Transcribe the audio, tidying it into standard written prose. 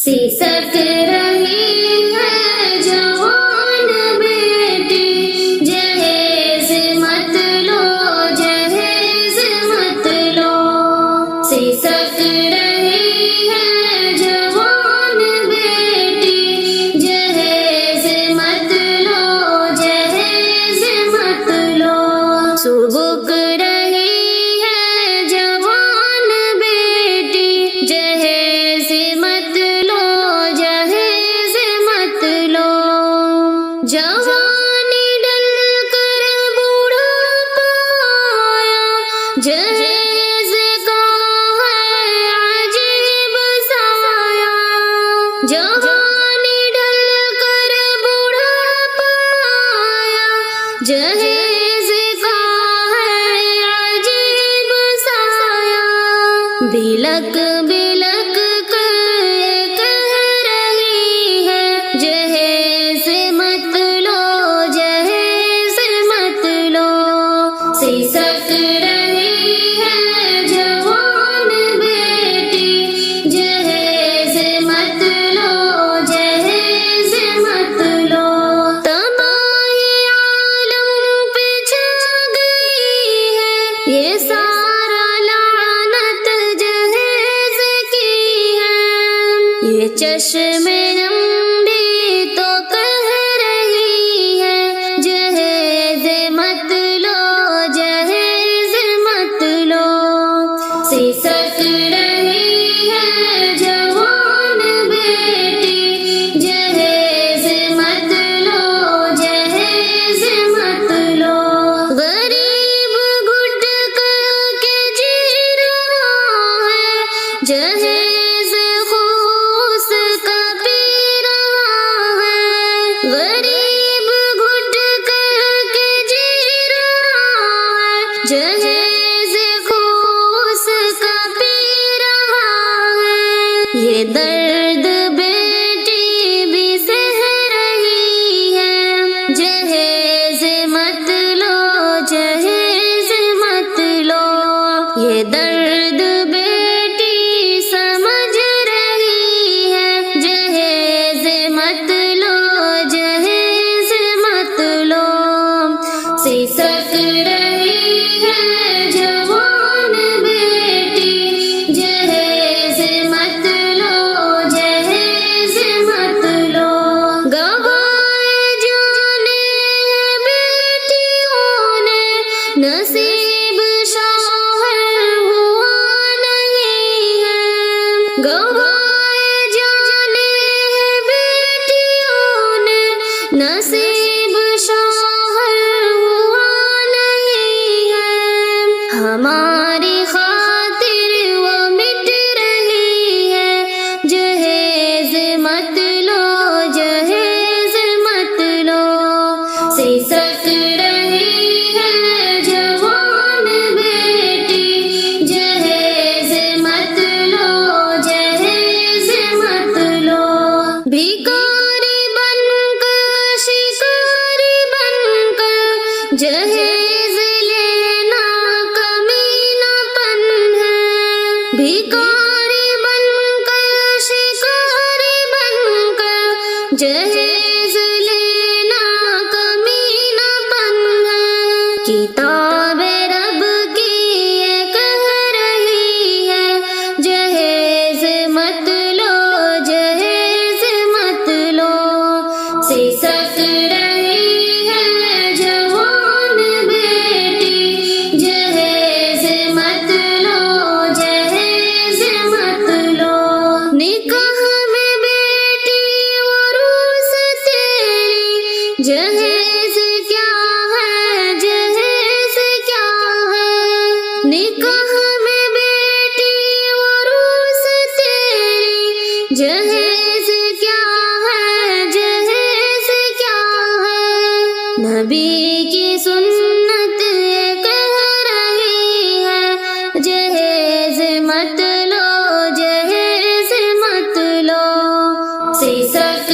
सिसक रही है जवान बेटी, जहेज मत लो, जहेज मत लो। सिसक रही है जवान बेटी, जहेज मत लो, जहेज मत लो। सुबुक रही है जवान बेटी, जहेज मत लो, जहेज मत लो। जवानी डल कर बूढ़ा पाया, जहेज का है अजीब साया। जवानी डल कर बूढ़ा पाया, जहेज का है अजीब साया। बिलक बिलक कर कह रही है, जहेज मत लो, जहेज मत लो। सिसक रही है जवान बेटी, जहेज मत लो, जहेज मत लो। तबाही आलम पे छा गई है, ये सारा लानत जहेज की है। ये चश्मे नम भी तो कह रही है, जहेज मत लो, जहेज मत लो। सिसक रही है जवान बेटी, जहेज मत लो, जहेज मत लो। गरीब घुट के जी रहा है, जहेज खूस का पी रहा है। गरीब घुट के जी रहा है, जहेज खूस का पी रहा है। ये दर्द बेटी भी सह रही है, जहेज मत लो, जहेज मत लो। ये दर्द बेटी समझ रही है, जहेज मत लो, जहेज मत लो। सिसक रही है जवान बेटी, जहेज मत लो, जहेज मत लो। गवाए जाने बेटियों ने, नसीब शौहर हुआ नहीं है। गवाए जाने बेटियों ने, नसीब शौहर हुआ नहीं है। हमारी खातिर वो मिट रही है, जहेज मत लो, जहेज मत लो। सिसक रही है जवान बेटी, जहेज मत लो, जहेज मत लो। भिखारी बनकर शिकारी बनकर, जहेज लेना कमीनापन है। भिखारी बनकर शिकारी बनकर, जहेज लेना कमीनापन है। किताब रब की ये कह रही है, जहेज मत लो, जहेज मत लो। सिसक रही है जवान बेटी, जहेज मत लो, जहेज मत लो। निकाह में बेटी उरूस तेरी, जहेज क्या है, जहेज क्या है। निकाह में बेटी उरूस तेरी, जहेज क्या है, जहेज क्या है। नबी की सुन्नत ये कह रही है, जहेज मत लो, जहेज मत लो। सिसक